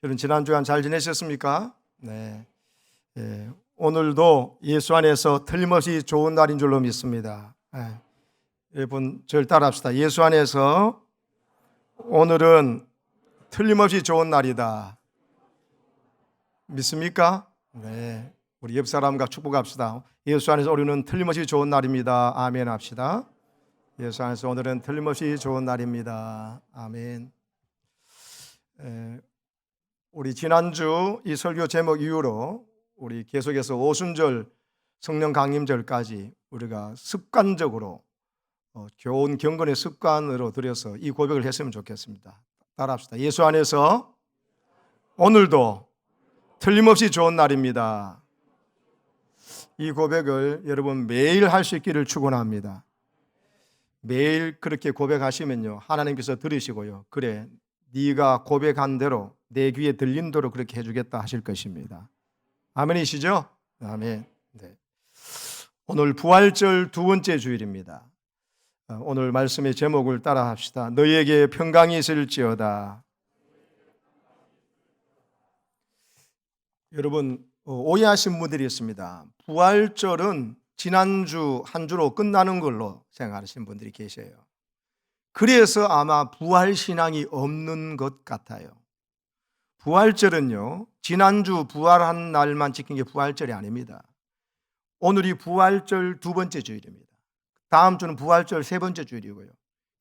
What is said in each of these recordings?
여러분 지난 주간 잘 지내셨습니까? 네. 오늘도 예수 안에서 틀림없이 좋은 날인 줄로 믿습니다. 여러분 저를 따라합시다. 예수 안에서 오늘은 틀림없이 좋은 날이다. 믿습니까? 네. 우리 옆 사람과 축복합시다. 예수 안에서 우리는 틀림없이 좋은 날입니다. 아멘 합시다. 예수 안에서 오늘은 틀림없이 좋은 날입니다. 아멘. 우리 지난주 이 설교 제목 이후로 우리 계속해서 오순절 성령 강림절까지 우리가 습관적으로 교훈 경건의 습관으로 들여서 이 고백을 했으면 좋겠습니다. 따라합시다. 예수 안에서 오늘도 틀림없이 좋은 날입니다. 이 고백을 여러분 매일 할 수 있기를 축원합니다. 매일 그렇게 고백하시면요 하나님께서 들으시고요, 그래 네가 고백한 대로 내 귀에 들린 대로 그렇게 해주겠다 하실 것입니다. 아멘이시죠? 아멘. 네. 오늘 부활절 두 번째 주일입니다. 오늘 말씀의 제목을 따라 합시다. 너희에게 평강이 있을지어다. 여러분 오해하신 분들이 있습니다. 부활절은 지난주 한 주로 끝나는 걸로 생각하시는 분들이 계셔요. 그래서 아마 부활신앙이 없는 것 같아요. 부활절은요 지난주 부활한 날만 지킨 게 부활절이 아닙니다. 오늘이 부활절 두 번째 주일입니다. 다음 주는 부활절 세 번째 주일이고요.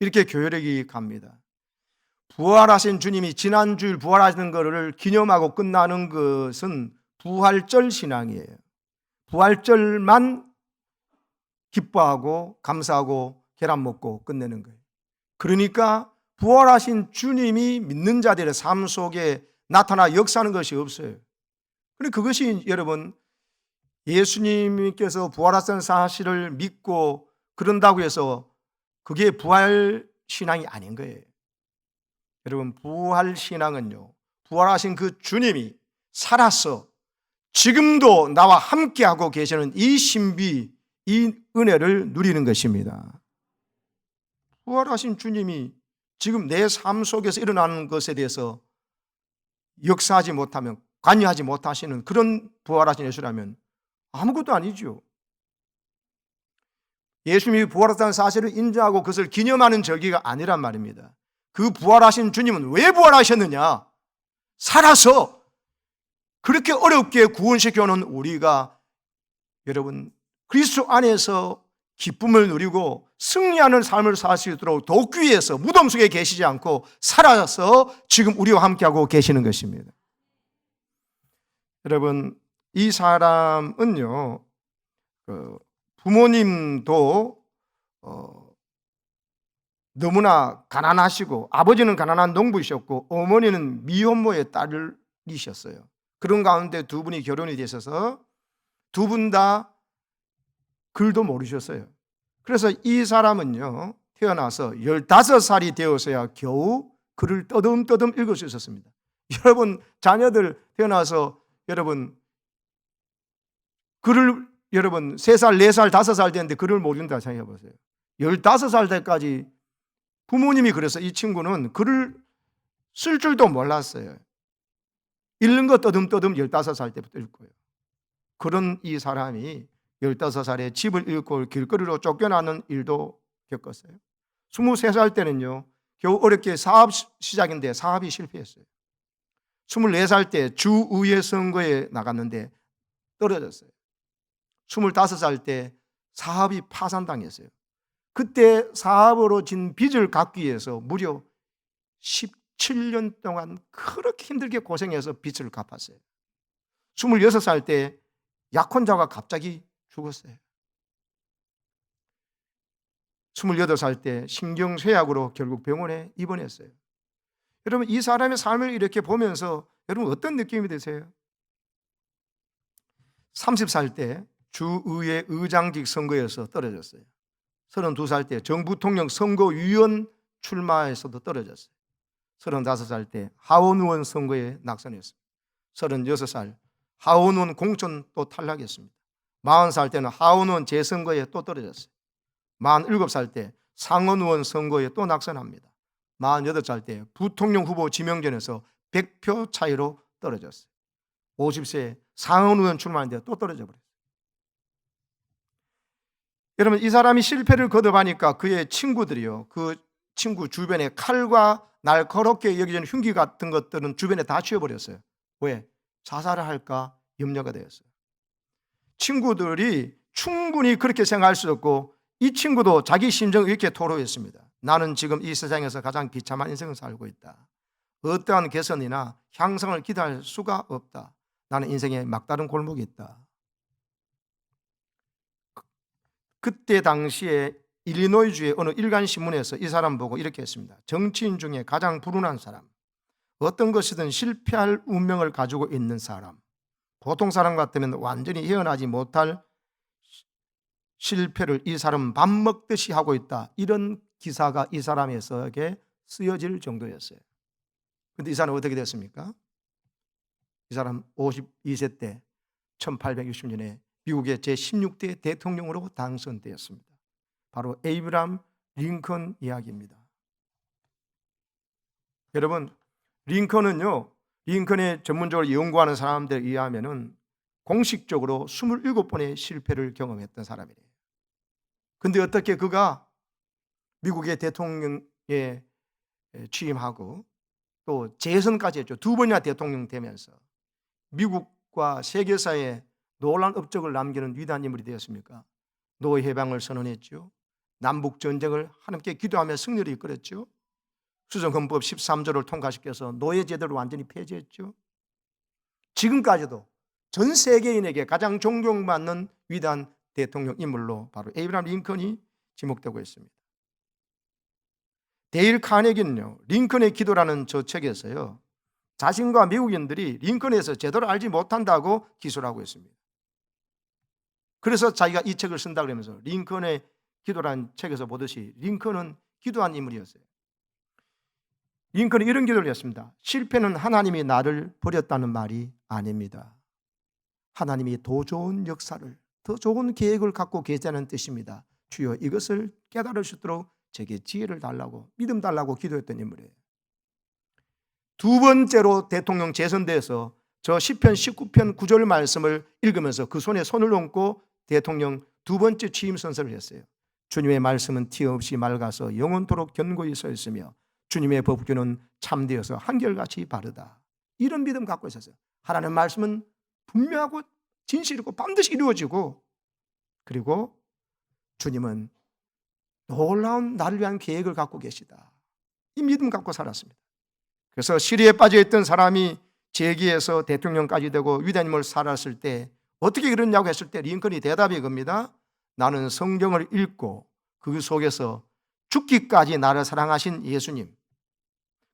이렇게 교회력이 갑니다. 부활하신 주님이 지난주일 부활하시는 것을 기념하고 끝나는 것은 부활절 신앙이에요. 부활절만 기뻐하고 감사하고 계란 먹고 끝내는 거예요. 그러니까 부활하신 주님이 믿는 자들의 삶 속에 나타나 역사하는 것이 없어요. 그런데 그것이 여러분 예수님께서 부활하신 사실을 믿고 그런다고 해서 그게 부활신앙이 아닌 거예요. 여러분 부활신앙은요 부활하신 그 주님이 살아서 지금도 나와 함께하고 계시는 이 신비, 이 은혜를 누리는 것입니다. 부활하신 주님이 지금 내 삶 속에서 일어나는 것에 대해서 역사하지 못하면, 관여하지 못하시는 그런 부활하신 예수라면 아무것도 아니죠. 예수님이 부활했다는 사실을 인정하고 그것을 기념하는 절기가 아니란 말입니다. 그 부활하신 주님은 왜 부활하셨느냐? 살아서 그렇게 어렵게 구원시켜놓은 우리가 여러분 그리스도 안에서 기쁨을 누리고 승리하는 삶을 살 수 있도록 도끼에서 무덤 속에 계시지 않고 살아서 지금 우리와 함께하고 계시는 것입니다. 여러분 이 사람은요 부모님도 너무나 가난하시고 아버지는 가난한 농부이셨고 어머니는 미혼모의 딸이셨어요. 그런 가운데 두 분이 결혼이 되셔서 두 분 다 글도 모르셨어요. 그래서 이 사람은요 태어나서 15살이 되어서야 겨우 글을 떠듬떠듬 읽을 수 있었습니다. 여러분 자녀들 태어나서 여러분 글을 여러분 3살, 4살, 5살 됐는데 글을 모른다 생각해 보세요. 15살 때까지 부모님이 그래서 이 친구는 글을 쓸 줄도 몰랐어요. 읽는 거 떠듬떠듬 15살 때부터 읽고요. 그런 이 사람이 15살에 집을 잃고 길거리로 쫓겨나는 일도 겪었어요. 23살 때는요 겨우 어렵게 사업 시작인데 사업이 실패했어요. 24살 때 주의회 선거에 나갔는데 떨어졌어요. 25살 때 사업이 파산당했어요. 그때 사업으로 진 빚을 갚기 위해서 무려 17년 동안 그렇게 힘들게 고생해서 빚을 갚았어요. 26살 때 약혼자가 갑자기 죽었어요. 28살 때 신경쇠약으로 결국 병원에 입원했어요. 여러분 이 사람의 삶을 이렇게 보면서 여러분 어떤 느낌이 드세요? 30살 때 주의회 의장직 선거에서 떨어졌어요. 32살 때 정부통령 선거위원 출마에서도 떨어졌어요. 35살 때 하원의원 선거에 낙선했습니다. 36살 하원의원 공천 또 탈락했습니다. 40살 때는 하원의원 재선거에 또 떨어졌어요. 47살 때 상원의원 선거에 또 낙선합니다. 48살 때 부통령 후보 지명전에서 100표 차이로 떨어졌어요. 50세 상원 의원 출마하는데 또 떨어져 버렸어요. 여러분, 이 사람이 실패를 거듭하니까 그의 친구들이요, 그 친구 주변에 칼과 날카롭게 여겨지는 흉기 같은 것들은 주변에 다 치워버렸어요. 왜? 자살을 할까 염려가 되었어요. 친구들이 충분히 그렇게 생각할 수 없고, 이 친구도 자기 심정을 이렇게 토로했습니다. 나는 지금 이 세상에서 가장 비참한 인생을 살고 있다. 어떠한 개선이나 향상을 기대할 수가 없다. 나는 인생에 막다른 골목이 있다. 그때 당시에 일리노이주의 어느 일간 신문에서 이 사람 보고 이렇게 했습니다. 정치인 중에 가장 불운한 사람, 어떤 것이든 실패할 운명을 가지고 있는 사람, 보통 사람 같으면 완전히 헤어나지 못할 실패를 이 사람은 밥 먹듯이 하고 있다. 이런 기사가 이 사람에게 쓰여질 정도였어요. 그런데 이 사람은 어떻게 됐습니까? 이 사람 52세 때 1860년에 미국의 제16대 대통령으로 당선되었습니다. 바로 에이브람 링컨 이야기입니다. 여러분, 링컨은요, 링컨의 전문적으로 연구하는 사람들에 의하면은 공식적으로 27번의 실패를 경험했던 사람이래요. 근데 어떻게 그가 미국의 대통령에 취임하고 또 재선까지 했죠. 2번이나 대통령 되면서 미국과 세계사에 놀라운 업적을 남기는 위대한 인물이 되었습니까? 노예 해방을 선언했죠. 남북 전쟁을 하나님께 기도하며 승리를 이끌었죠. 수정헌법 13조를 통과시켜서 노예 제도를 완전히 폐지했죠. 지금까지도 전 세계인에게 가장 존경받는 위대한 대통령 인물로 바로 에이브람 링컨이 지목되고 있습니다. 데일 카네기는요, 링컨의 기도라는 저 책에서요, 자신과 미국인들이 링컨에서 제대로 알지 못한다고 기술하고 있습니다. 그래서 자기가 이 책을 쓴다 그러면서 링컨의 기도라는 책에서 보듯이 링컨은 기도한 인물이었어요. 링컨은 이런 기도를 했습니다. 실패는 하나님이 나를 버렸다는 말이 아닙니다. 하나님이 더 좋은 역사를, 더 좋은 계획을 갖고 계시다는 뜻입니다. 주여 이것을 깨달을 수 있도록 제게 지혜를 달라고, 믿음 달라고 기도했던 인물이에요. 두 번째로 대통령 재선돼서 저 시편 19편 9절 말씀을 읽으면서 그 손에 손을 얹고 대통령 두 번째 취임 선서를 했어요. 주님의 말씀은 티 없이 맑아서 영원토록 견고히 서 있으며 주님의 법규는 참되어서 한결같이 바르다. 이런 믿음 갖고 있었어요. 하나님의 말씀은 분명하고 진실이고 반드시 이루어지고, 그리고 주님은 놀라운 나를 위한 계획을 갖고 계시다. 이 믿음 갖고 살았습니다. 그래서 시리에 빠져있던 사람이 재기에서 대통령까지 되고 위대한 인물을 살았을 때 어떻게 그러냐고 했을 때 링컨이 대답이 이겁니다. 나는 성경을 읽고 그 속에서 죽기까지 나를 사랑하신 예수님,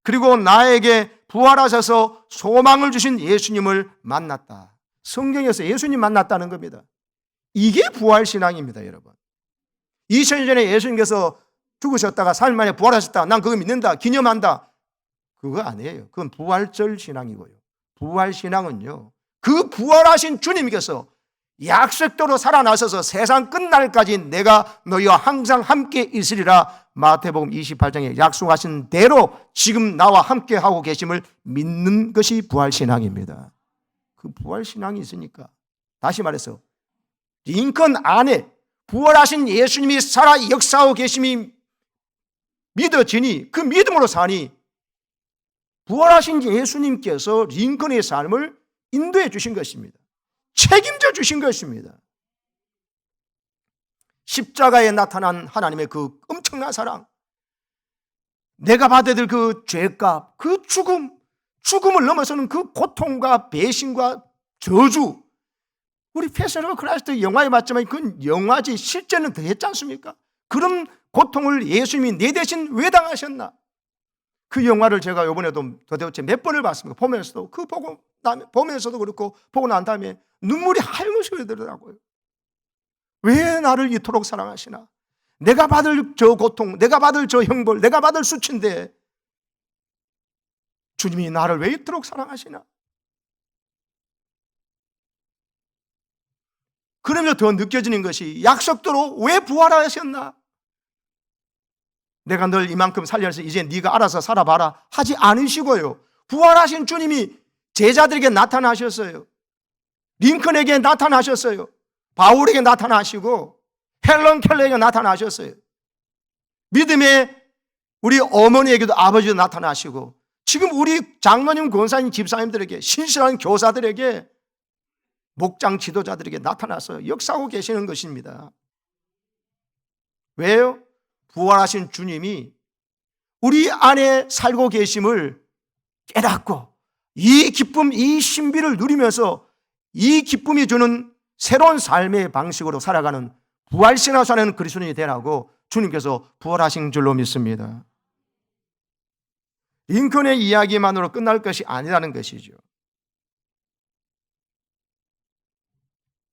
그리고 나에게 부활하셔서 소망을 주신 예수님을 만났다. 성경에서 예수님 만났다는 겁니다. 이게 부활신앙입니다, 여러분. 2000년 전에 예수님께서 죽으셨다가 3일 만에 부활하셨다. 난 그거 믿는다. 기념한다. 그거 아니에요. 그건 부활절 신앙이고요. 부활신앙은요, 그 부활하신 주님께서 약속대로 살아나셔서 세상 끝날까지 내가 너희와 항상 함께 있으리라 마태복음 28장에 약속하신 대로 지금 나와 함께 하고 계심을 믿는 것이 부활신앙입니다. 그 부활신앙이 있으니까, 다시 말해서 링컨 안에 부활하신 예수님이 살아 역사하고 계심이 믿어지니, 그 믿음으로 사니 부활하신 예수님께서 링컨의 삶을 인도해 주신 것입니다. 책임져 주신 것입니다. 십자가에 나타난 하나님의 그 엄청난 사랑, 내가 받아야 될 그 죄값, 그 죽음을 넘어서는 그 고통과 배신과 저주, 우리 패션 오브 크라이스트 영화에 맞지만 그건 영화지 실제는 더 했지 않습니까? 그런 고통을 예수님이 내 대신 왜 당하셨나? 그 영화를 제가 이번에도 도대체 몇 번을 봤습니다. 보면서도 보면서도 그렇고 보고 난 다음에 눈물이 하염없이 흐르더라고요. 왜 나를 이토록 사랑하시나? 내가 받을 저 고통, 내가 받을 저 형벌, 내가 받을 수치인데 주님이 나를 왜 이토록 사랑하시나? 그러면서 더 느껴지는 것이 약속대로 왜 부활하셨나? 내가 널 이만큼 살려서 이제 네가 알아서 살아봐라 하지 않으시고요, 부활하신 주님이 제자들에게 나타나셨어요. 링컨에게 나타나셨어요. 바울에게 나타나시고 헬런 켈러에게 나타나셨어요. 믿음의 우리 어머니에게도 아버지도 나타나시고 지금 우리 장로님, 권사님, 집사님들에게, 신실한 교사들에게, 목장 지도자들에게 나타나서 역사하고 계시는 것입니다. 왜요? 부활하신 주님이 우리 안에 살고 계심을 깨닫고 이 기쁨, 이 신비를 누리면서 이 기쁨이 주는 새로운 삶의 방식으로 살아가는 부활신앙 사는 그리스도인이 되라고 주님께서 부활하신 줄로 믿습니다. 링컨의 이야기만으로 끝날 것이 아니라는 것이죠.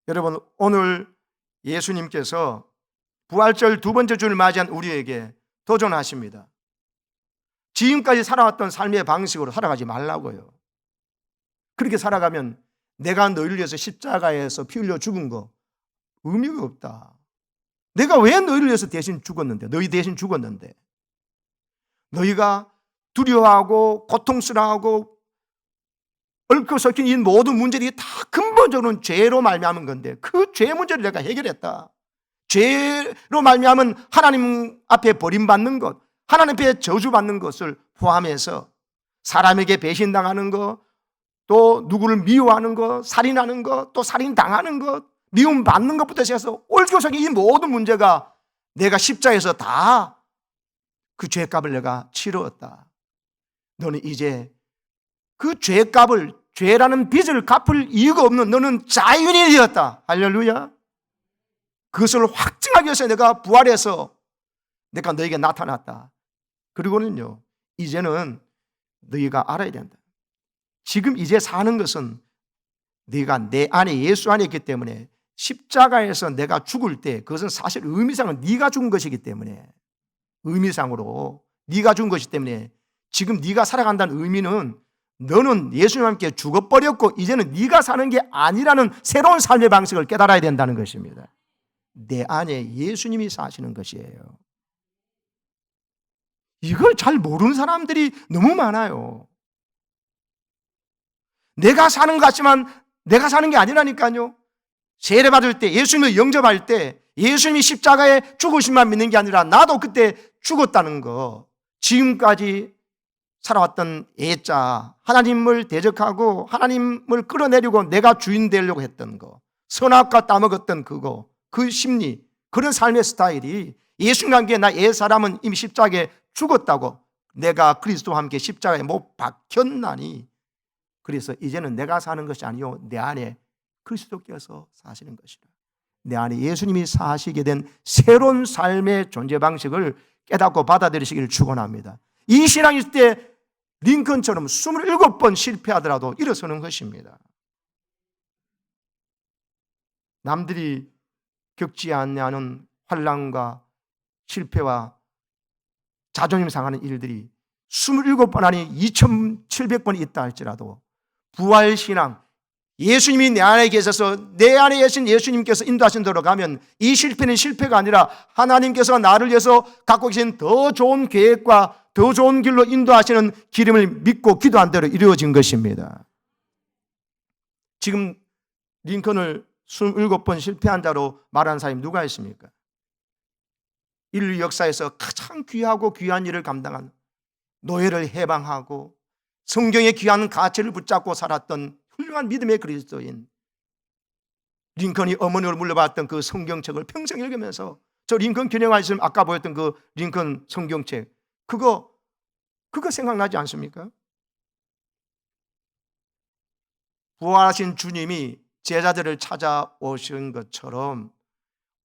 여러분, 오늘 예수님께서 부활절 두 번째 주를 맞이한 우리에게 도전하십니다. 지금까지 살아왔던 삶의 방식으로 살아가지 말라고요. 그렇게 살아가면 내가 너희를 위해서 십자가에서 피 흘려 죽은 거 의미가 없다. 내가 왜 너희를 위해서 대신 죽었는데, 너희 대신 죽었는데, 너희가 두려워하고 고통스러워하고 얽혀 섞인 이 모든 문제들이 다 근본적으로는 죄로 말미암은 건데 그 죄 문제를 내가 해결했다. 죄로 말미암은 하나님 앞에 버림받는 것, 하나님 앞에 저주받는 것을 포함해서 사람에게 배신당하는 것, 또 누구를 미워하는 것, 살인하는 것, 또 살인당하는 것, 미움받는 것부터 시작해서 얽혀 섞인 이 모든 문제가 내가 십자가에서 다 그 죄값을 내가 치루었다. 너는 이제 그 죄값을, 죄라는 빚을 갚을 이유가 없는 너는 자유인이 되었다. 할렐루야. 그것을 확증하기 위해서 내가 부활해서 내가 너에게 나타났다. 그리고는요, 이제는 너희가 알아야 된다. 지금 이제 사는 것은 네가 내 안에, 예수 안에 있기 때문에 십자가에서 내가 죽을 때 그것은 사실 의미상은 네가 죽은 것이기 때문에, 의미상으로 네가 죽은 것이기 때문에 지금 네가 살아간다는 의미는 너는 예수님과 함께 죽어버렸고 이제는 네가 사는 게 아니라는 새로운 삶의 방식을 깨달아야 된다는 것입니다. 내 안에 예수님이 사시는 것이에요. 이걸 잘 모르는 사람들이 너무 많아요. 내가 사는 것 같지만 내가 사는 게 아니라니까요. 세례받을 때, 예수님을 영접할 때 예수님이 십자가에 죽으심만 믿는 게 아니라 나도 그때 죽었다는 거, 지금까지 살아왔던 애자, 하나님을 대적하고 하나님을 끌어내리고 내가 주인 되려고 했던 거, 선악과 따먹었던 그거, 그 심리, 그런 삶의 스타일이 예수님과 함께 나 옛사람은 이미 십자가에 죽었다고, 내가 그리스도와 함께 십자가에 못 박혔나니 그래서 이제는 내가 사는 것이 아니요 내 안에 그리스도께서 사시는 것이라. 내 안에 예수님이 사시게 된 새로운 삶의 존재 방식을 깨닫고 받아들이시기를 축원합니다. 이 신앙이 있을 때 링컨처럼 27번 실패하더라도 일어서는 것입니다. 남들이 겪지 않는 환난과 실패와 자존심 상하는 일들이 27번 아니 2700번 있다 할지라도 부활신앙, 예수님이 내 안에 계셔서 내 안에 계신 예수님께서 인도하신 대로 가면 이 실패는 실패가 아니라 하나님께서 나를 위해서 갖고 계신 더 좋은 계획과 더 좋은 길로 인도하시는 기름을 믿고 기도한 대로 이루어진 것입니다. 지금 링컨을 27번 실패한 자로 말하는 사람이 누가 있습니까? 인류 역사에서 가장 귀하고 귀한 일을 감당한, 노예를 해방하고 성경의 귀한 가치를 붙잡고 살았던 훌륭한 믿음의 그리스도인 링컨이 어머니로 물려받았던 그 성경책을 평생 읽으면서, 저 링컨 기념하시면 아까 보였던 그 링컨 성경책, 그거 생각나지 않습니까? 부활하신 주님이 제자들을 찾아오신 것처럼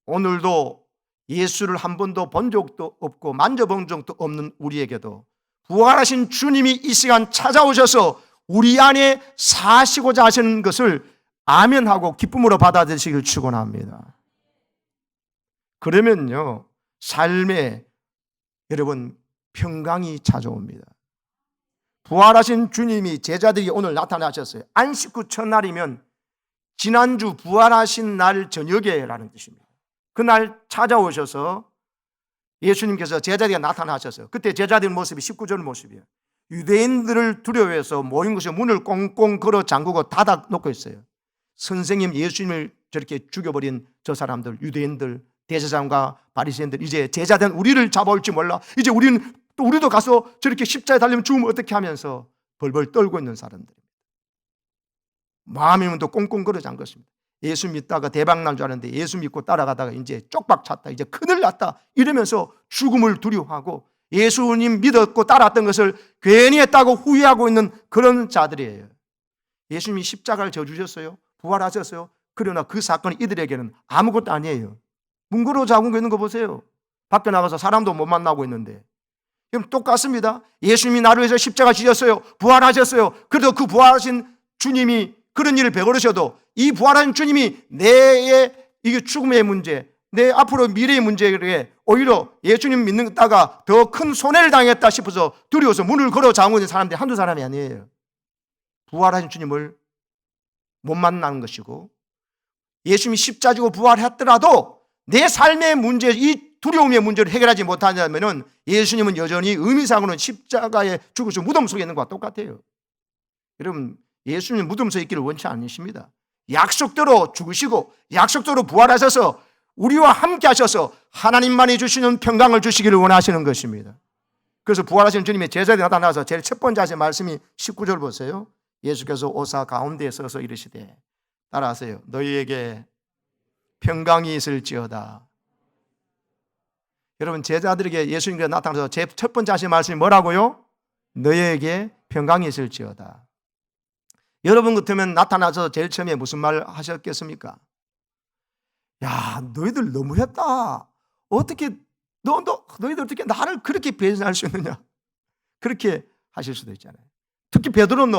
오늘도 예수를 한 번도 본 적도 없고 만져본 적도 없는 우리에게도 부활하신 주님이 이 시간 찾아오셔서 우리 안에 사시고자 하시는 것을 아멘하고 기쁨으로 받아들이시길 축원합니다. 그러면요, 삶에 여러분 평강이 찾아옵니다. 부활하신 주님이 제자들이 오늘 나타나셨어요. 안식 후 첫날이면 지난주 부활하신 날 저녁에라는 뜻입니다. 그날 찾아오셔서 예수님께서 제자들에게 나타나셨어요. 그때 제자들 모습이 19절 모습이에요. 유대인들을 두려워해서 모인 곳에 문을 꽁꽁 걸어 잠그고 닫아 놓고 있어요. 선생님 예수님을 저렇게 죽여버린 저 사람들, 유대인들, 대제사장과 바리새인들, 이제 제자된 우리를 잡아올지 몰라. 이제 우리도 가서 저렇게 십자가에 달리면 죽으면 어떻게 하면서 벌벌 떨고 있는 사람들. 마음의 문도 꽁꽁 걸어 잠궜습니다. 예수 믿다가 대박 날 줄 알았는데 예수 믿고 따라가다가 이제 쪽박 찼다, 이제 큰일 났다 이러면서 죽음을 두려워하고 예수님 믿었고 따랐던 것을 괜히 했다고 후회하고 있는 그런 자들이에요. 예수님이 십자가를 져주셨어요. 부활하셨어요. 그러나 그 사건이 이들에게는 아무것도 아니에요. 문고로 잠그고 있는 거 보세요. 밖에 나가서 사람도 못 만나고 있는데. 그럼 똑같습니다. 예수님이 나를 위해서 십자가 지셨어요. 부활하셨어요. 그래도 그 부활하신 주님이 그런 일을 베풀으셔도 이 부활하신 주님이 내의 이게 죽음의 문제, 내 앞으로 미래의 문제에 오히려 예수님 믿는다가 더 큰 손해를 당했다 싶어서 두려워서 문을 걸어 잠그는 사람들이 한두 사람이 아니에요. 부활하신 주님을 못 만나는 것이고, 예수님이 십자가 지고 부활했더라도 내 삶의 문제, 이 두려움의 문제를 해결하지 못하냐면 예수님은 여전히 의미상으로는 십자가에 죽으시고 무덤 속에 있는 것과 똑같아요. 여러분, 예수님 무덤 속에 있기를 원치 않으십니다. 약속대로 죽으시고 약속대로 부활하셔서 우리와 함께 하셔서 하나님만이 주시는 평강을 주시기를 원하시는 것입니다. 그래서 부활하신 주님의 제자들이 나타나서 제일 첫 번째 하신 말씀이 19절 보세요. 예수께서 오사 가운데에 서서 이르시되, 따라하세요. 너희에게 평강이 있을지어다. 여러분, 제자들에게 예수님께서 나타나서 제 첫 번째 하신 말씀이 뭐라고요? 너희에게 평강이 있을지어다. 여러분 같으면 나타나서 제일 처음에 무슨 말 하셨겠습니까? 야, 너희들 너무했다. 어떻게 너희들 어떻게 나를 그렇게 배신할 수 있느냐? 그렇게 하실 수도 있잖아요. 특히 베드로는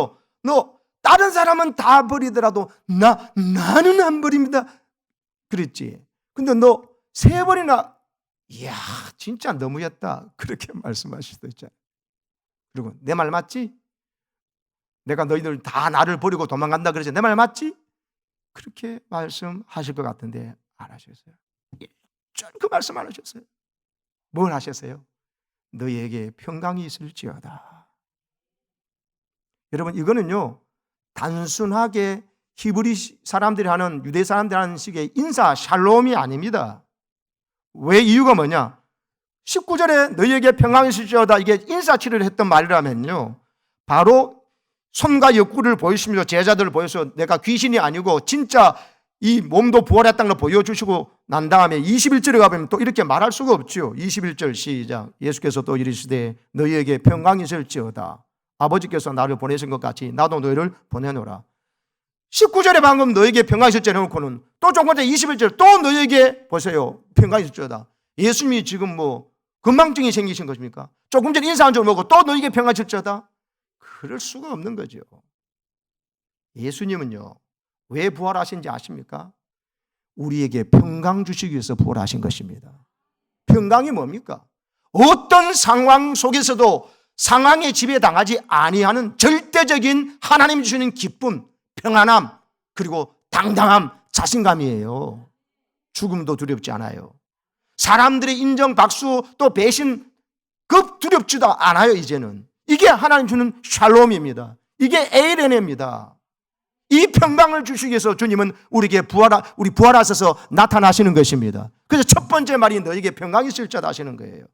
너 다른 사람은 다 버리더라도 나는 안 버립니다. 그랬지. 근데 너 3번이나, 이야, 진짜 너무했다. 그렇게 말씀하실 수도 있잖아요. 그리고 내 말 맞지? 내가 너희들 다 나를 버리고 도망간다 그러지? 내 말 맞지? 그렇게 말씀하실 것 같은데 안 하셨어요. 그 말씀 안 하셨어요. 뭘 하셨어요? 너희에게 평강이 있을지어다. 여러분, 이거는요, 단순하게 히브리 사람들이 하는, 유대 사람들이 하는 식의 인사 샬롬이 아닙니다. 왜? 이유가 뭐냐? 19절에 너희에게 평강이 있을지어다, 이게 인사치를 했던 말이라면요, 바로 손과 옆구리를 보이시면서 제자들을 보여서 내가 귀신이 아니고 진짜 이 몸도 부활했다는 걸 보여주시고 난 다음에 21절에 가보면 또 이렇게 말할 수가 없죠. 21절 시작. 예수께서 또 이르시되 너희에게 평강이 있을지어다. 아버지께서 나를 보내신 것 같이 나도 너희를 보내노라. 19절에 방금 너희에게 평강이 있을지어다 해놓고는 또 조금 전에 21절 또 너희에게 보세요. 평강이 있을지어다. 예수님이 지금 뭐 건망증이 생기신 것입니까? 조금 전에 인사한 줄 모르고 또 너희에게 평강이 있을지어다? 그럴 수가 없는 거죠. 예수님은요, 왜 부활하신지 아십니까? 우리에게 평강 주시기 위해서 부활하신 것입니다. 평강이 뭡니까? 어떤 상황 속에서도 상황에 지배당하지 아니하는 절대적인 하나님 주시는 기쁨, 평안함, 그리고 당당함, 자신감이에요. 죽음도 두렵지 않아요. 사람들의 인정, 박수, 또 배신 급 두렵지도 않아요. 이제는 이게 하나님 주는 샬롬입니다. 이게 에이레네입니다. 이 평강을 주시기 위해서 주님은 우리 부활하셔서 나타나시는 것입니다. 그래서 첫 번째 말이 너에게 평강이 있을 자 하시는 거예요.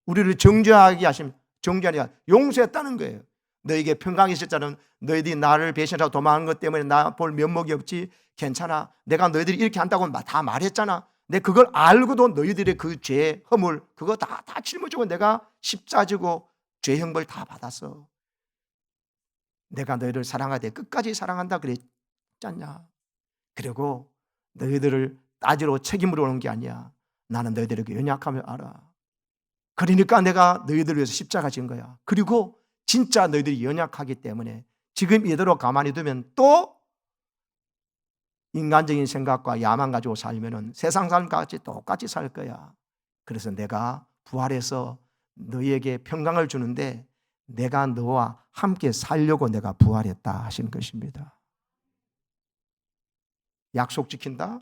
우리를 정죄하게 하심, 정죄하니까 용서했다는 거예요. 너에게 평강이 있을 자는 너희들이 나를 배신하고 도망한 것 때문에 나 볼 면목이 없지, 괜찮아. 내가 너희들이 이렇게 한다고 다 말했잖아. 내 그걸 알고도 너희들의 그 죄, 허물 그거 다 짊어지고 내가 십자가 지고 죄 형벌 다 받았어. 내가 너희를 사랑하되 끝까지 사랑한다 그랬잖냐. 그리고 너희들을 따지러 책임으로 오는 게 아니야. 나는 너희들에게 연약함을 알아. 그러니까 내가 너희들을 위해서 십자가 진 거야. 그리고 진짜 너희들이 연약하기 때문에 지금 이대로 가만히 두면 또 인간적인 생각과 야망 가지고 살면은 세상 삶과 같이 똑같이 살 거야. 그래서 내가 부활해서 너희에게 평강을 주는데 내가 너와 함께 살려고 내가 부활했다 하시는 것입니다. 약속 지킨다?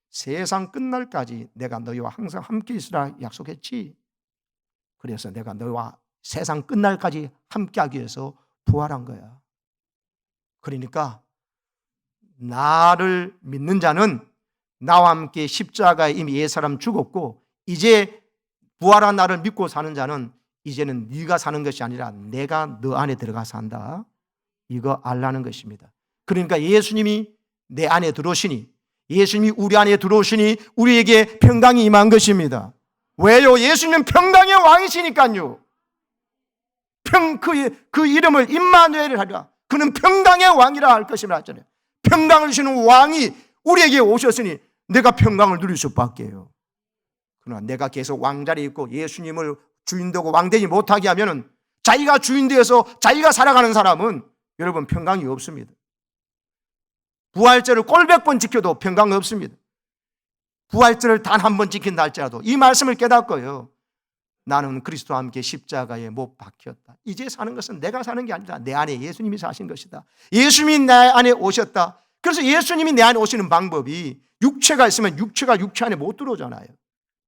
세상 끝날까지 내가 너희와 항상 함께 있으라 약속했지. 그래서 내가 너희와 세상 끝날까지 함께하기 위해서 부활한 거야. 그러니까 나를 믿는 자는 나와 함께 십자가에 이미 옛사람 죽었고, 이제 부활한 나를 믿고 사는 자는 이제는 네가 사는 것이 아니라 내가 너 안에 들어가 산다. 이거 알라는 것입니다. 그러니까 예수님이 내 안에 들어오시니, 예수님이 우리 안에 들어오시니 우리에게 평강이 임한 것입니다. 왜요? 예수님은 평강의 왕이시니까요. 그 이름을 임마누엘을 하리라. 그는 평강의 왕이라 할 것이라 하잖아요. 평강을 주시는 왕이 우리에게 오셨으니 내가 평강을 누릴 수밖에요. 그러나 내가 계속 왕자리에 있고 예수님을 주인되고 왕되지 못하게 하면은, 자기가 주인되어서 자기가 살아가는 사람은 여러분 평강이 없습니다. 부활절을 꼴백 번 지켜도 평강 없습니다. 부활절을 단 한 번 지킨다 할지라도 이 말씀을 깨닫고요, 나는 그리스도와 함께 십자가에 못 박혔다. 이제 사는 것은 내가 사는 게 아니라 내 안에 예수님이 사신 것이다. 예수님이 내 안에 오셨다. 그래서 예수님이 내 안에 오시는 방법이, 육체가 있으면 육체가 육체 안에 못 들어오잖아요.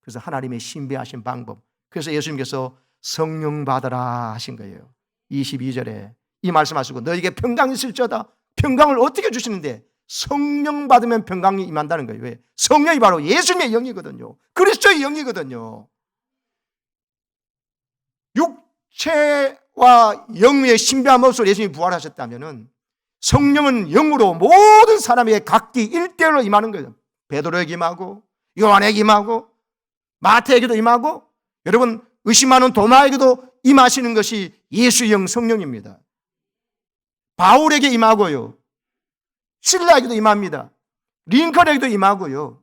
그래서 하나님의 신비하신 방법, 그래서 예수님께서 성령 받으라 하신 거예요. 22절에 이 말씀하시고 너에게 평강이 있을지어다. 평강을 어떻게 주시는데? 성령 받으면 평강이 임한다는 거예요. 왜? 성령이 바로 예수님의 영이거든요. 그리스도의 영이거든요. 육체와 영의 신비한 모습으로 예수님이 부활하셨다면 성령은 영으로 모든 사람에게 각기 일대일로 임하는 거예요. 베드로에게 임하고, 요한에게 임하고, 마태에게도 임하고, 여러분 의심하는 도마에게도 임하시는 것이 예수의 영 성령입니다. 바울에게 임하고요, 실라에게도 임합니다. 링컨에게도 임하고요,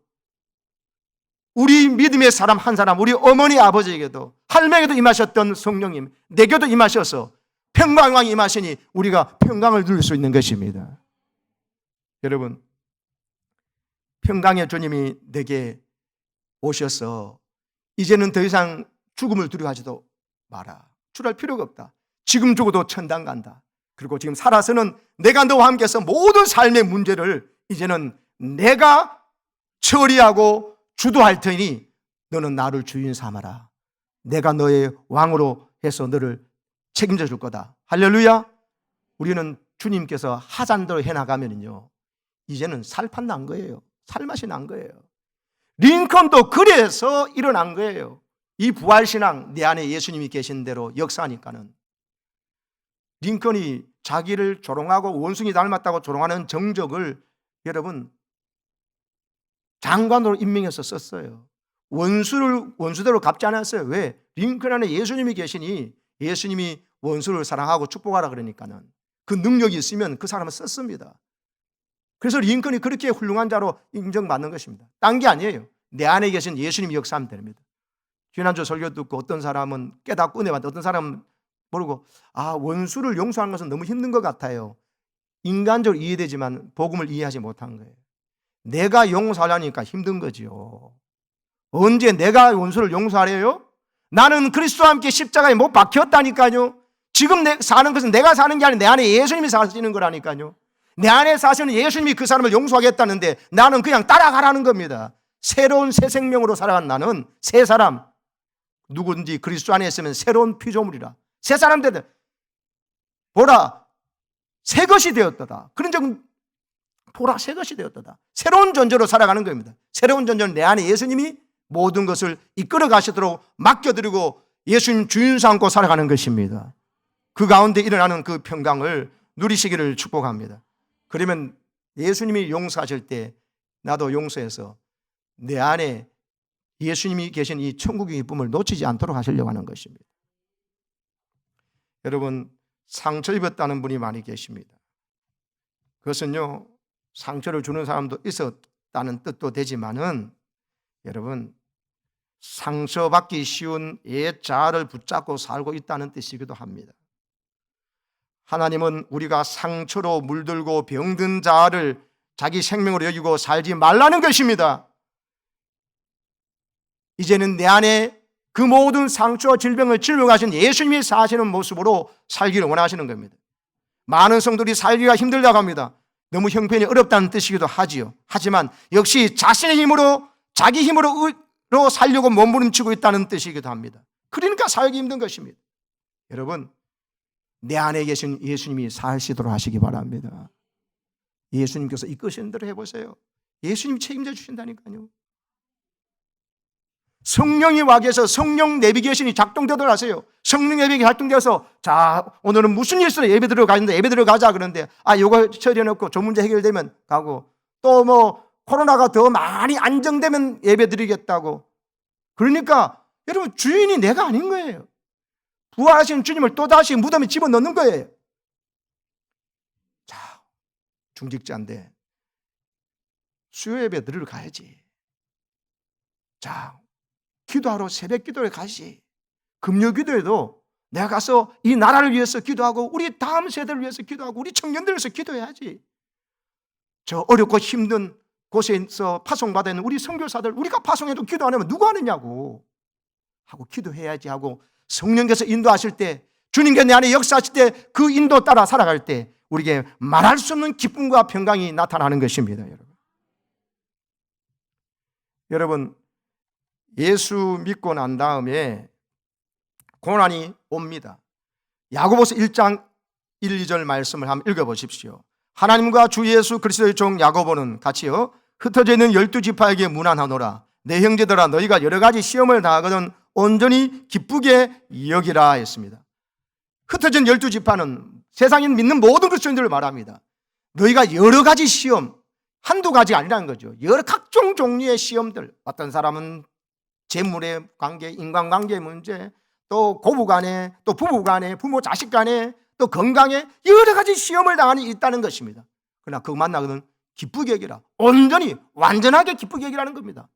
우리 믿음의 사람 한 사람, 우리 어머니 아버지에게도, 할매에게도 임하셨던 성령님 내게도 임하셔서 평강왕이 임하시니 우리가 평강을 누릴 수 있는 것입니다. 여러분, 평강의 주님이 내게 오셔서 이제는 더 이상 죽음을 두려워하지도 마라. 주할 필요가 없다. 지금 죽어도 천당 간다. 그리고 지금 살아서는 내가 너와 함께해서 모든 삶의 문제를 이제는 내가 처리하고 주도할 테니 너는 나를 주인 삼아라. 내가 너의 왕으로 해서 너를 책임져 줄 거다. 할렐루야. 우리는 주님께서 하잔대로 해나가면요, 이제는 살판 난 거예요. 살맛이 난 거예요. 링컨도 그래서 일어난 거예요. 이 부활신앙, 내 안에 예수님이 계신 대로 역사하니까는. 링컨이 자기를 조롱하고 원숭이 닮았다고 조롱하는 정적을 여러분 장관으로 임명해서 썼어요. 원수대로 갚지 않았어요. 왜? 링컨 안에 예수님이 계시니 예수님이 원수를 사랑하고 축복하라 그러니까는 그 능력이 있으면 그 사람을 썼습니다. 그래서 링컨이 그렇게 훌륭한 자로 인정받는 것입니다. 딴 게 아니에요. 내 안에 계신 예수님이 역사하면 됩니다. 지난주 설교 듣고 어떤 사람은 깨닫고 은혜 받는데, 어떤 사람은 모르고 원수를 용서하는 것은 너무 힘든 것 같아요. 인간적으로 이해되지만 복음을 이해하지 못한 거예요. 내가 용서하려니까 힘든 거지요. 언제 내가 원수를 용서하래요? 나는 그리스도와 함께 십자가에 못 박혔다니까요. 지금 사는 것은 내가 사는 게 아니라 내 안에 예수님이 사시는 거라니까요. 내 안에 사시는 예수님이 그 사람을 용서하겠다는데 나는 그냥 따라가라는 겁니다. 새로운 새 생명으로 살아간 나는 새 사람, 누군지 그리스도 안에 있으면 새로운 피조물이라. 새 사람 되다. 보라, 새 것이 되었다. 그런 적은 보라, 새 것이 되었다. 새로운 존재로 살아가는 겁니다. 새로운 존재는 내 안에 예수님이 모든 것을 이끌어 가시도록 맡겨드리고 예수님 주인 삼고 살아가는 것입니다. 그 가운데 일어나는 그 평강을 누리시기를 축복합니다. 그러면 예수님이 용서하실 때 나도 용서해서 내 안에 예수님이 계신 이 천국의 기쁨을 놓치지 않도록 하시려고 하는 것입니다. 여러분, 상처 입었다는 분이 많이 계십니다. 그것은요, 상처를 주는 사람도 있었다는 뜻도 되지만은 여러분, 상처받기 쉬운 옛 자아를 붙잡고 살고 있다는 뜻이기도 합니다. 하나님은 우리가 상처로 물들고 병든 자아를 자기 생명으로 여기고 살지 말라는 것입니다. 이제는 내 안에 그 모든 상처와 질병을 질병하신 예수님이 사시는 모습으로 살기를 원하시는 겁니다. 많은 성도들이 살기가 힘들다고 합니다. 너무 형편이 어렵다는 뜻이기도 하지요. 하지만 역시 자신의 힘으로, 자기 힘으로 살려고 몸부림치고 있다는 뜻이기도 합니다. 그러니까 살기 힘든 것입니다. 여러분, 내 안에 계신 예수님이 사시도록 하시기 바랍니다. 예수님께서 이끄시는 대로 해보세요. 예수님 책임져 주신다니까요. 성령이 와 계셔서 성령 내비게이션이 작동되도록 하세요. 성령 내비게이션이 작동되어서 자, 오늘은 무슨 일수로 예배 들어가는데 예배 들어가자 그러는데 요거 처리해놓고 저 문제 해결되면 가고, 또 뭐 코로나가 더 많이 안정되면 예배 드리겠다고. 그러니까 여러분, 주인이 내가 아닌 거예요. 부활하신 주님을 또다시 무덤에 집어넣는 거예요. 자, 중직자인데 수요 예배 들으러 가야지. 자, 기도하러 새벽 기도에 가시. 금요 기도에도 내가 가서 이 나라를 위해서 기도하고 우리 다음 세대를 위해서 기도하고 우리 청년들을 위해서 기도해야지. 저 어렵고 힘든 곳에서 파송받아 있는 우리 선교사들, 우리가 파송해도 기도 안 하면 누가 하느냐고 하고 기도해야지 하고, 성령께서 인도하실 때, 주님께서 내 안에 역사하실 때 그 인도 따라 살아갈 때 우리에게 말할 수 없는 기쁨과 평강이 나타나는 것입니다. 여러분, 예수 믿고 난 다음에 고난이 옵니다. 야고보서 1장 1, 2절 말씀을 한번 읽어보십시오. 하나님과 주 예수 그리스도의 종 야고보는 같이요, 흩어져 있는 12지파에게 문안하노라. 내 형제들아, 너희가 여러 가지 시험을 당하거든 온전히 기쁘게 여기라 했습니다. 흩어진 12지파는 세상에 믿는 모든 그리스도인들을 말합니다. 너희가 여러 가지 시험, 한두 가지가 아니라는 거죠. 여러 각종 종류의 시험들, 어떤 사람은 재물의 관계, 인간관계의 문제, 또 고부간에, 또 부부간에, 부모 자식간에, 또 건강에 여러 가지 시험을 당하는 있다는 것입니다. 그러나 그거 만나거든 기쁘게 여기라. 온전히 완전하게 기쁘게 여기라는 겁니다.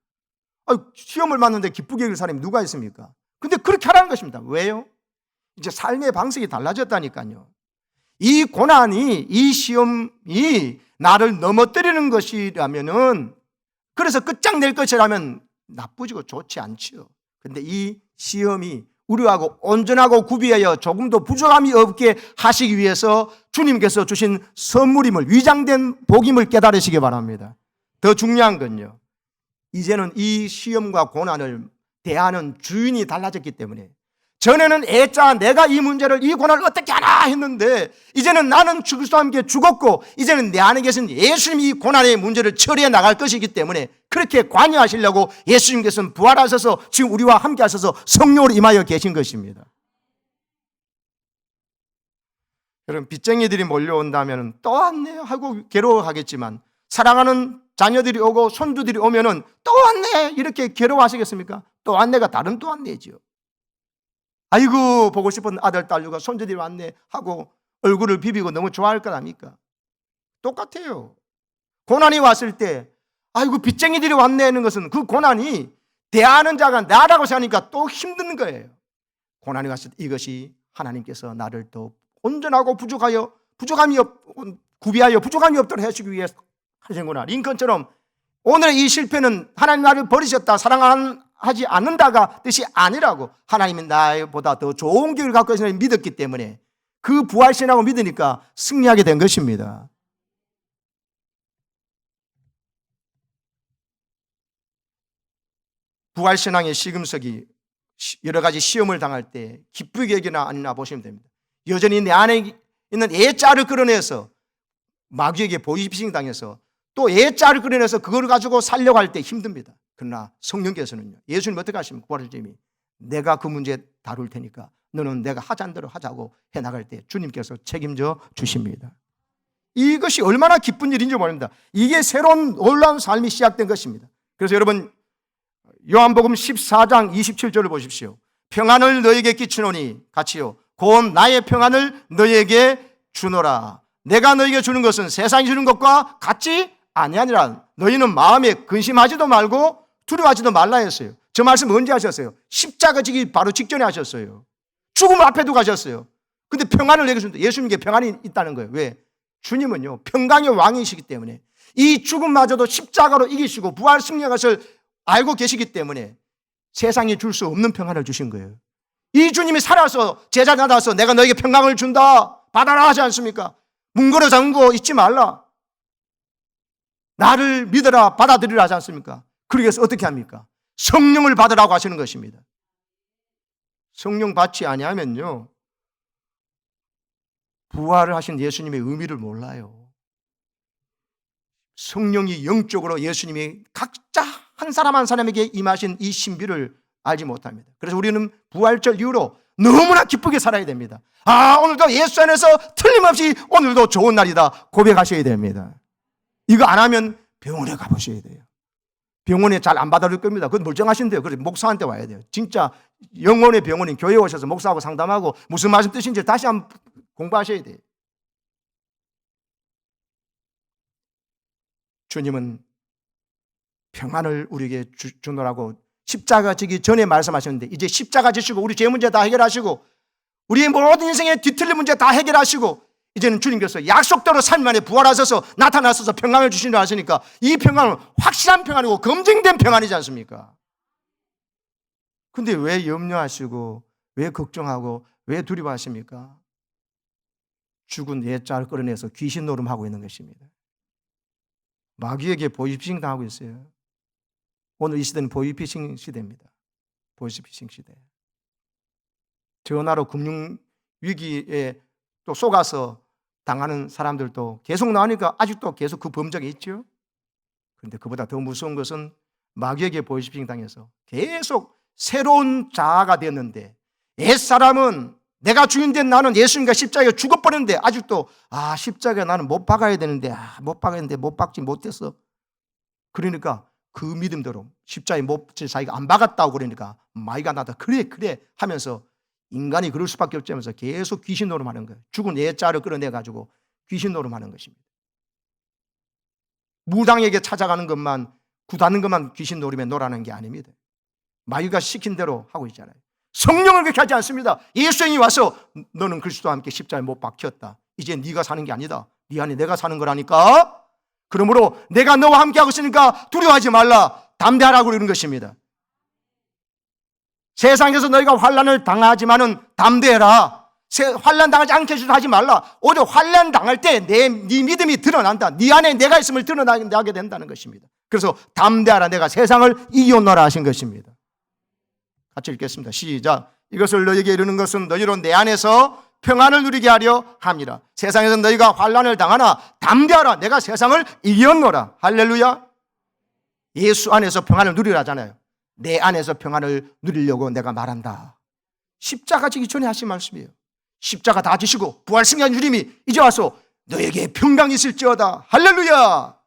시험을 맞는데 기쁘게 여길 사람이 누가 있습니까? 근데 그렇게 하라는 것입니다. 왜요? 이제 삶의 방식이 달라졌다니까요. 이 고난이, 이 시험이 나를 넘어뜨리는 것이라면은, 그래서 끝장낼 것이라면 나쁘지고 좋지 않죠. 근데 이 시험이 우리하고 온전하고 구비하여 조금도 부족함이 없게 하시기 위해서 주님께서 주신 선물임을, 위장된 복임을 깨달으시기 바랍니다. 더 중요한 건요, 이제는 이 시험과 고난을 대하는 주인이 달라졌기 때문에, 전에는 애짜 내가 이 문제를, 이 고난을 어떻게 하나 했는데, 이제는 나는 그리스도와 함께 죽었고 이제는 내 안에 계신 예수님이 이 고난의 문제를 처리해 나갈 것이기 때문에, 그렇게 관여하시려고 예수님께서는 부활하셔서 지금 우리와 함께 하셔서 성령으로 임하여 계신 것입니다. 여러분, 빚쟁이들이 몰려온다면 또 왔네 하고 괴로워하겠지만, 사랑하는 자녀들이 오고 손주들이 오면은 또 왔네 이렇게 괴로워하시겠습니까? 또 왔네가 다른 또 왔네지요. 아이고, 보고 싶은 아들, 딸과 손주들이 왔네 하고 얼굴을 비비고 너무 좋아할 것 아닙니까? 똑같아요. 고난이 왔을 때 아이고 빚쟁이들이 왔네 하는 것은, 그 고난이 대하는 자가 나라고 생각하니까 또 힘든 거예요. 고난이 왔을 때 이것이 하나님께서 나를 또 온전하고 구비하여 부족함이 없도록 해주기 위해서 하시는구나. 링컨처럼 오늘의 이 실패는 하나님 나를 버리셨다, 사랑하지 않는다가 뜻이 아니라고, 하나님이 나보다 더 좋은 길을 갖고 계시는 믿었기 때문에 그 부활신하고 믿으니까 승리하게 된 것입니다. 부활신앙의 시금석이 여러 가지 시험을 당할 때 기쁘게 여기나 아니나 보시면 됩니다. 여전히 내 안에 있는 애자를 끌어내서 마귀에게 보이스피싱 당해서 또 애자를 끌어내서 그걸 가지고 살려고 할 때 힘듭니다. 그러나 성령께서는요, 예수님 어떻게 하십니까? 부활주님이 내가 그 문제 다룰 테니까 너는 내가 하자는 대로 하자고 해나갈 때 주님께서 책임져 주십니다. 이것이 얼마나 기쁜 일인지 모릅니다. 이게 새로운 놀라운 삶이 시작된 것입니다. 그래서 여러분, 요한복음 14장 27절을 보십시오. 평안을 너에게 끼치노니 같이요, 곧 나의 평안을 너에게 주노라. 내가 너에게 주는 것은 세상이 주는 것과 같지 아니하니라. 너희는 마음에 근심하지도 말고 두려워하지도 말라 했어요. 저 말씀 언제 하셨어요? 십자가 지기 바로 직전에 하셨어요. 죽음을 앞에 두고 하셨어요. 근데 평안을 내게 준다. 예수님께 평안이 있다는 거예요. 왜? 주님은요, 평강의 왕이시기 때문에 이 죽음마저도 십자가로 이기시고 부활 승리한 것을 알고 계시기 때문에 세상에 줄 수 없는 평안을 주신 거예요. 이 주님이 살아서 제자 나다서 내가 너에게 평강을 준다 받아라 하지 않습니까? 문거로 잠고 잊지 말라, 나를 믿어라 받아들이라 하지 않습니까? 그러기 위해서 어떻게 합니까? 성령을 받으라고 하시는 것입니다. 성령 받지 아니하면요, 부활을 하신 예수님의 의미를 몰라요. 성령이 영적으로 예수님이 각자 한 사람 한 사람에게 임하신 이 신비를 알지 못합니다. 그래서 우리는 부활절 이후로 너무나 기쁘게 살아야 됩니다. 오늘도 예수 안에서 틀림없이 오늘도 좋은 날이다 고백하셔야 됩니다. 이거 안 하면 병원에 가보셔야 돼요. 병원에 잘 안 받아줄 겁니다. 그건 멀쩡하신데요. 그래서 목사한테 와야 돼요. 진짜 영혼의 병원인 교회에 오셔서 목사하고 상담하고 무슨 말씀 뜻인지 다시 한번 공부하셔야 돼요. 주님은 평안을 우리에게 주노라고 십자가 지기 전에 말씀하셨는데, 이제 십자가 지시고 우리 죄 문제 다 해결하시고 우리의 모든 인생의 뒤틀린 문제 다 해결하시고 이제는 주님께서 약속대로 3일 만에 부활하셔서 나타나셔서 평안을 주신다고 하시니까 이 평안은 확실한 평안이고 검증된 평안이지 않습니까? 근데 왜 염려하시고 왜 걱정하고 왜 두려워하십니까? 죽은 옛자를 끌어내서 귀신 노름하고 있는 것입니다. 마귀에게 보이스피싱 당하고 있어요. 오늘 이 시대는 보이스피싱 시대입니다. 보이스피싱 시대. 전화로 금융위기에 또 속아서 당하는 사람들도 계속 나오니까 아직도 계속 그 범죄가 있죠. 그런데 그보다 더 무서운 것은 마귀에게 보이스피싱 당해서 계속 새로운 자아가 됐는데, 옛사람은 내가 주인된 나는 예수님과 십자가에 죽어버렸는데 아직도 십자가에 나는 못 박아야 되는데 못 박았는데 못 박지 못했어. 그러니까 그 믿음대로 십자가에 못 자기가 안 박았다고 그러니까 마귀가 나다 그래 하면서 인간이 그럴 수밖에 없지 하면서 계속 귀신 노름하는 거예요. 죽은 옛자를 끌어내가지고 귀신 노름하는 것입니다. 무당에게 찾아가는 것만, 구다는 것만 귀신 노름에 놀아는 게 아닙니다. 마귀가 시킨 대로 하고 있잖아요. 성령을 그렇게 하지 않습니다. 예수님이 와서 너는 그리스도와 함께 십자가에 못 박혔다. 이제 네가 사는 게 아니다. 네 안에 내가 사는 거라니까. 그러므로 내가 너와 함께 하고 있으니까 두려워하지 말라. 담대하라고 그러는 것입니다. 세상에서 너희가 환난을 당하지만은 담대해라. 환난 당하지 않게 하지 말라. 오히려 환난 당할 때 네 믿음이 드러난다. 네 안에 내가 있음을 드러나게 된다는 것입니다. 그래서 담대하라. 내가 세상을 이겨노라 하신 것입니다. 같이 읽겠습니다. 시작. 이것을 너희에게 이르는 것은 너희로 내 안에서 평안을 누리게 하려 함이라. 세상에서 너희가 환난을 당하나 담대하라. 내가 세상을 이겼노라. 할렐루야. 예수 안에서 평안을 누리라잖아요. 내 안에서 평안을 누리려고 내가 말한다. 십자가 지기 전에 하신 말씀이에요. 십자가 다 지시고 부활 승리한 주님이 이제 와서 너에게 평강이 있을지어다. 할렐루야.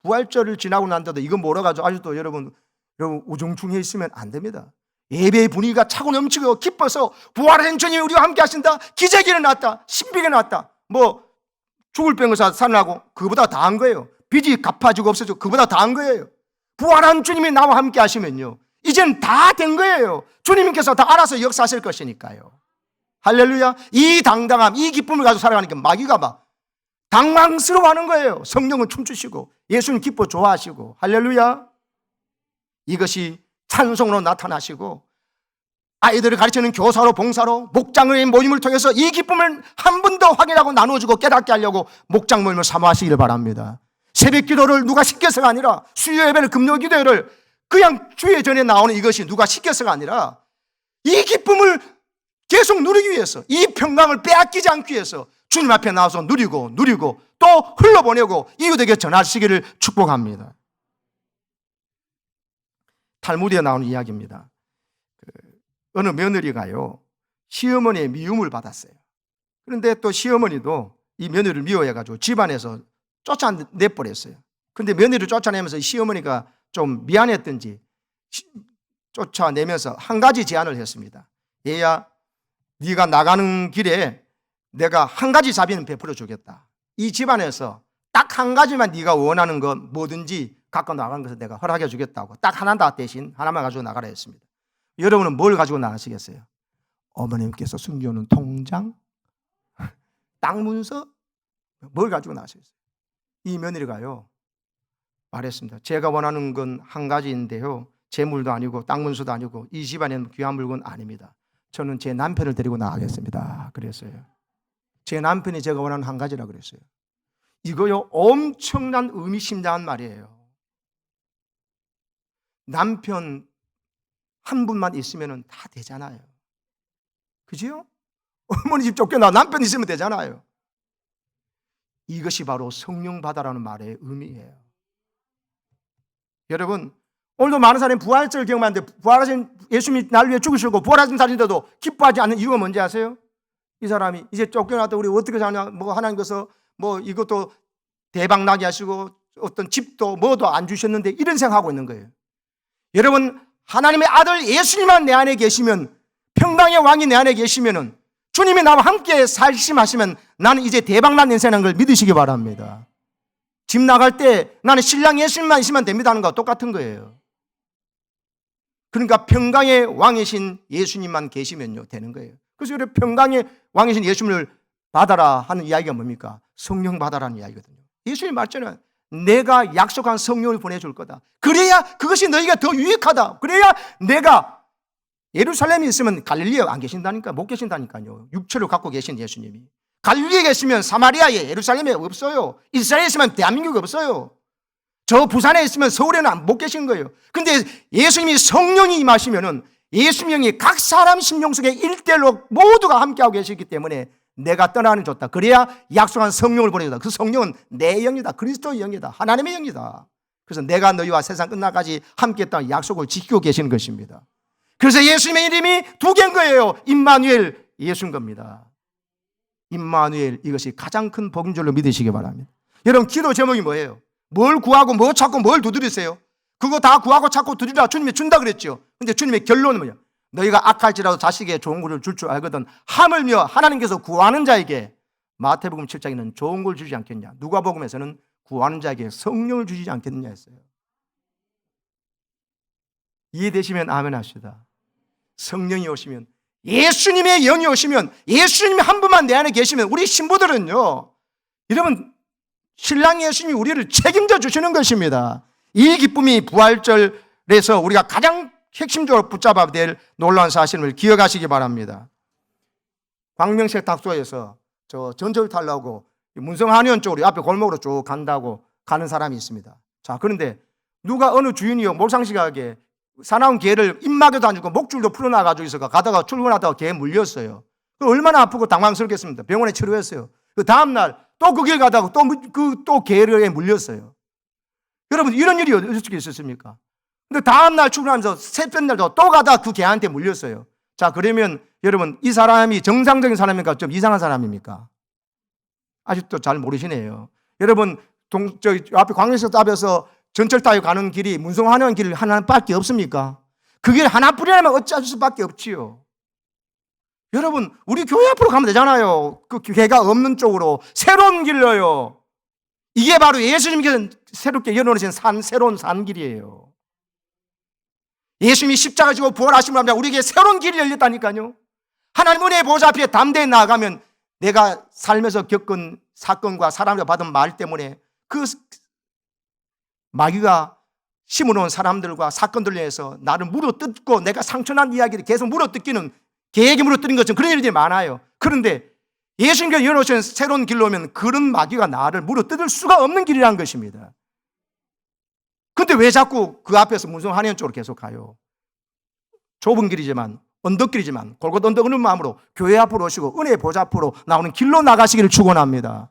부활절을 지나고 난데도 이거 몰아가지고 아직도 여러분 우중충해 있으면 안 됩니다. 예배의 분위기가 차고 넘치고 기뻐서 부활한 주님이 우리와 함께 하신다. 기적이 일어났다. 신비가 났다. 죽을 병에서 살아나고 그보다 다 한 거예요. 빚이 갚아지고 없어지고 그보다 다 한 거예요. 부활한 주님이 나와 함께 하시면요, 이젠 다 된 거예요. 주님께서 다 알아서 역사하실 것이니까요. 할렐루야. 이 당당함, 이 기쁨을 가지고 살아가니까 마귀가 막 당황스러워하는 거예요. 성령은 춤추시고 예수님 기뻐 좋아하시고. 할렐루야. 이것이 찬송으로 나타나시고 아이들을 가르치는 교사로 봉사로 목장의 모임을 통해서 이 기쁨을 한 번 더 확인하고 나눠주고 깨닫게 하려고 목장 모임을 사모하시기를 바랍니다. 새벽 기도를 누가 시켜서가 아니라 수요 예배를 금요 기도를 그냥 주의 전에 나오는 이것이 누가 시켜서가 아니라 이 기쁨을 계속 누리기 위해서, 이 평강을 빼앗기지 않기 위해서 주님 앞에 나와서 누리고 또 흘러보내고 이웃에게 전하시기를 축복합니다. 탈무드에 나오는 이야기입니다. 어느 며느리가요, 시어머니의 미움을 받았어요. 그런데 또 시어머니도 이 며느리를 미워해가지고 집안에서 쫓아내버렸어요. 그런데 며느리를 쫓아내면서 시어머니가 좀 미안했던지 쫓아내면서 한 가지 제안을 했습니다. 얘야, 네가 나가는 길에 내가 한 가지 자비는 베풀어 주겠다. 이 집안에서 딱 한 가지만 네가 원하는 건 뭐든지 갖고 나가는 것을 내가 허락해 주겠다고 딱 하나 대신 하나만 가지고 나가라 했습니다. 여러분은 뭘 가지고 나가시겠어요? 어머님께서 숨겨놓은 통장? 땅 문서? 뭘 가지고 나가시겠어요? 이 며느리가요 말했습니다. 제가 원하는 건 한 가지인데요, 재물도 아니고 땅 문서도 아니고 이 집안에는 귀한 물건 아닙니다. 저는 제 남편을 데리고 나가겠습니다. 그랬어요. 제 남편이 제가 원하는 한 가지라 그랬어요. 이거요 엄청난 의미심장한 말이에요. 남편 한 분만 있으면 다 되잖아요. 그죠? 어머니 집 쫓겨나 남편 있으면 되잖아요. 이것이 바로 성령 받아라는 말의 의미예요. 여러분, 오늘도 많은 사람이 부활절 경험하는데 부활하신 예수님이 날 위해 죽으시고 부활하신 사실인데도 기뻐하지 않는 이유가 뭔지 아세요? 이 사람이 이제 쫓겨났다 우리 어떻게 사냐, 뭐 하나님께서 뭐 이것도 대박 나게 하시고 어떤 집도 뭐도 안 주셨는데 이런 생각하고 있는 거예요. 여러분, 하나님의 아들 예수님만 내 안에 계시면, 평강의 왕이 내 안에 계시면은, 주님이 나와 함께 살심하시면 나는 이제 대박난 인생이라는 걸 믿으시기 바랍니다. 집 나갈 때 나는 신랑 예수님만 있으면 됩니다 하는 거와 똑같은 거예요. 그러니까 평강의 왕이신 예수님만 계시면요 되는 거예요. 그래서 우리 평강의 왕이신 예수님을 받아라 하는 이야기가 뭡니까? 성령 받아라는 이야기거든요. 예수님 말씀은 내가 약속한 성령을 보내줄 거다. 그래야 그것이 너희가 더 유익하다. 그래야 내가 예루살렘에 있으면 갈릴리에 안 계신다니까, 못 계신다니까요. 육체를 갖고 계신 예수님이. 갈릴리에 계시면 사마리아에, 예루살렘에 없어요. 이스라엘에 있으면 대한민국에 없어요. 저 부산에 있으면 서울에는 못 계신 거예요. 근데 예수님이 성령이 임하시면은 예수님이 각 사람 심령 속에 일대일로 모두가 함께하고 계시기 때문에 내가 떠나는 좋다. 그래야 약속한 성령을 보내줬다. 그 성령은 내 영이다. 그리스도의 영이다. 하나님의 영이다. 그래서 내가 너희와 세상 끝날까지 함께했다는 약속을 지키고 계시는 것입니다. 그래서 예수님의 이름이 두 개인 거예요. 임마누엘, 예수인 겁니다. 임마누엘, 이것이 가장 큰 복인 줄로 믿으시기 바랍니다. 여러분, 기도 제목이 뭐예요? 뭘 구하고 뭐 찾고 뭘 두드리세요? 그거 다 구하고 찾고 두드리라 주님이 준다 그랬죠. 근데 주님의 결론은 뭐냐? 너희가 악할지라도 자식에게 좋은 것을 줄 줄 알거든 하물며 하나님께서 구하는 자에게, 마태복음 7장에는 좋은 걸 주지 않겠냐, 누가복음에서는 구하는 자에게 성령을 주지 않겠느냐 했어요. 이해되시면 아멘 합시다. 성령이 오시면, 예수님의 영이 오시면, 예수님이 한 분만 내 안에 계시면 우리 신부들은요, 여러분, 신랑 예수님이 우리를 책임져 주시는 것입니다. 이 기쁨이 부활절에서 우리가 가장 핵심적으로 붙잡아야 될 놀라운 사실을 기억하시기 바랍니다. 광명색 탁소에서 저 전철 타려고 문성한의원 쪽으로 앞에 골목으로 쭉 간다고 가는 사람이 있습니다. 자, 그런데 누가 어느 주인이요 몰상식하게 사나운 개를 입마개도 안 주고 목줄도 풀어놔가지고 있어가 가다가 출근하다가 개에 물렸어요. 얼마나 아프고 당황스럽겠습니까? 병원에 치료했어요. 그 다음날 또 그 길 가다가 또 개에 물렸어요. 여러분, 이런 일이 어떻게 있었습니까? 근데 다음날 출근하면서 셋째 날도 또 가다가 그 개한테 물렸어요. 자, 그러면 여러분, 이 사람이 정상적인 사람입니까? 좀 이상한 사람입니까? 아직도 잘 모르시네요. 여러분, 앞에 광역에서 앞에서 전철 타고 가는 길이 문성한의원 길 하나밖에 없습니까? 그 길 하나뿐이라면 어찌할 수밖에 없지요. 여러분, 우리 교회 앞으로 가면 되잖아요. 그 개가 없는 쪽으로 새로운 길로요. 이게 바로 예수님께서 새롭게 열어놓으신 새로운 산길이에요. 예수님이 십자가 지고 부활하심을 하면 우리에게 새로운 길이 열렸다니까요. 하나님 은혜의 보좌 앞에 담대히 나아가면 내가 살면서 겪은 사건과 사람과 받은 말 때문에 그 마귀가 심어놓은 사람들과 사건들로 해서 나를 물어뜯고 내가 상처난 이야기를 계속 물어뜯기는, 개에게 물어뜯는 것처럼 그런 일들이 많아요. 그런데 예수님께서 열어놓으신 새로운 길로 오면 그런 마귀가 나를 물어뜯을 수가 없는 길이라는 것입니다. 근데 왜 자꾸 그 앞에서 문성한의원 쪽으로 계속 가요? 좁은 길이지만, 언덕길이지만 골고루 언덕 오는 마음으로 교회 앞으로 오시고 은혜의 보좌 앞으로 나오는 길로 나가시기를 축원합니다.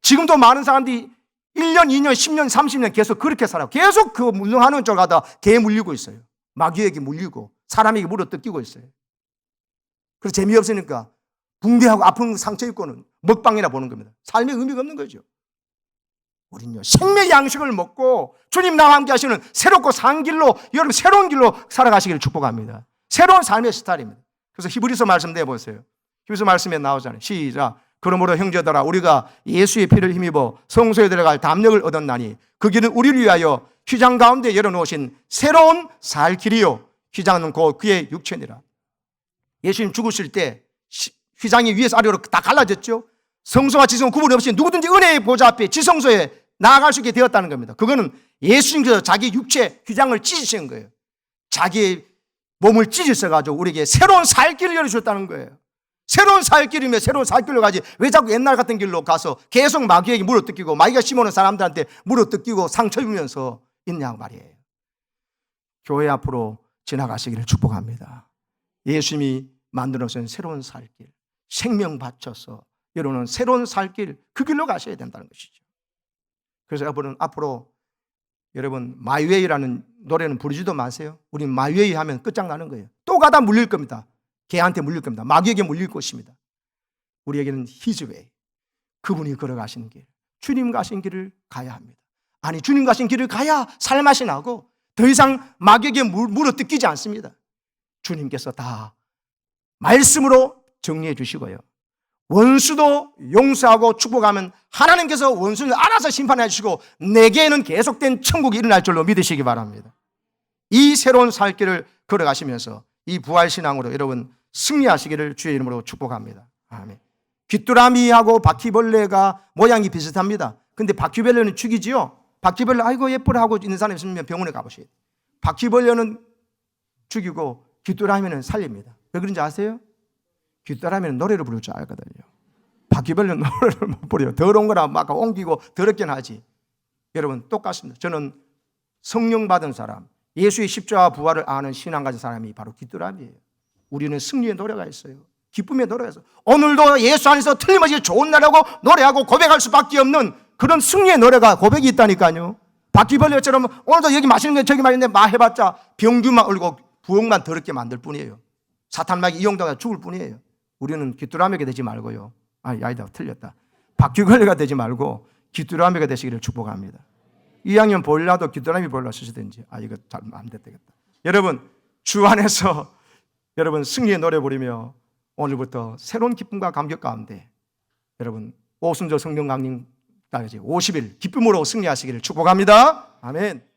지금도 많은 사람들이 1년, 2년, 10년, 30년 계속 그렇게 살아요. 계속 그 문성한의원 쪽으로 가다 개에 물리고 있어요. 마귀에게 물리고 사람에게 물어뜯기고 있어요. 그래서 재미없으니까 붕대하고 아픈 상처 입고는 먹방이나 보는 겁니다. 삶의 의미가 없는 거죠. 우리는요, 생명의 양식을 먹고 주님 나와 함께 하시는 새롭고 산 길로, 여러분 새로운 길로 살아가시기를 축복합니다. 새로운 삶의 스타일입니다. 그래서 히브리서 말씀 내보세요. 히브리서 말씀에 나오잖아요. 시작. 그러므로 형제들아, 우리가 예수의 피를 힘입어 성소에 들어갈 담력을 얻었나니 그 길은 우리를 위하여 휘장 가운데 열어놓으신 새로운 살 길이요, 휘장은 곧 그의 육체니라. 예수님 죽으실 때 휘장이 위에서 아래로 다 갈라졌죠. 성소와 지성은 구분 없이 누구든지 은혜의 보좌 앞에 지성소에 나아갈 수 있게 되었다는 겁니다. 그거는 예수님께서 자기 육체 휘장을 찢으신 거예요. 자기의 몸을 찢으셔가지고 우리에게 새로운 살 길을 열어주셨다는 거예요. 새로운 살 길이면 새로운 살 길로 가지 왜 자꾸 옛날 같은 길로 가서 계속 마귀에게 물어뜯기고 마귀가 심어놓은 사람들한테 물어뜯기고 상처 입으면서 있냐고 말이에요. 교회 앞으로 지나가시기를 축복합니다. 예수님이 만들어놓으신 새로운 살 길, 생명 바쳐서 여러분은 새로운 살 길, 그 길로 가셔야 된다는 것이죠. 그래서 여러분은 앞으로 여러분 마이웨이라는 노래는 부르지도 마세요. 우리 마이웨이 하면 끝장나는 거예요. 또 가다 물릴 겁니다. 개한테 물릴 겁니다. 마귀에게 물릴 것입니다. 우리에게는 히즈웨이, 그분이 걸어가신 길, 주님 가신 길을 가야 합니다. 아니, 주님 가신 길을 가야 살맛이 나고 더 이상 마귀에게 물어뜯기지 않습니다. 주님께서 다 말씀으로 정리해 주시고요, 원수도 용서하고 축복하면 하나님께서 원수를 알아서 심판해 주시고 내게는 계속된 천국이 일어날 줄로 믿으시기 바랍니다. 이 새로운 살 길을 걸어가시면서 이 부활신앙으로 여러분 승리하시기를 주의 이름으로 축복합니다. 아멘. 귀뚜라미하고 바퀴벌레가 모양이 비슷합니다. 근데 바퀴벌레는 죽이지요. 바퀴벌레 아이고 예뻐라 하고 있는 사람 있으면 병원에 가보셔야 돼요. 바퀴벌레는 죽이고 귀뚜라미는 살립니다. 왜 그런지 아세요? 귀뚜라미는 노래를 부를 줄 알거든요. 바퀴벌레는 노래를 못 부려요. 더러운 거나 막 옮기고 더럽긴 하지. 여러분 똑같습니다. 저는 성령 받은 사람, 예수의 십자가 부활을 아는 신앙 가진 사람이 바로 귀뚜라미예요. 우리는 승리의 노래가 있어요. 기쁨의 노래가 있어요. 오늘도 예수 안에서 틀림없이 좋은 날이라고 노래하고 고백할 수밖에 없는 그런 승리의 노래가, 고백이 있다니까요. 바퀴벌레처럼 오늘도 여기 맛있는 게 저기 맛있는데 막 해봤자 병균만 울고 부엌만 더럽게 만들 뿐이에요. 사탄막이 이용당해서 죽을 뿐이에요. 우리는 귀뚜라미가 되지 말고요. 아니다, 틀렸다. 바퀴벌레가 되지 말고 귀뚜라미가 되시기를 축복합니다. 2학년 보일러도 귀뚜라미 보일러 쓰시든지. 이거 잘 안 됐겠다. 여러분 주 안에서 여러분 승리의 노래 부르며 오늘부터 새로운 기쁨과 감격 가운데 여러분 오순절 성령 강림 50일 기쁨으로 승리하시기를 축복합니다. 아멘.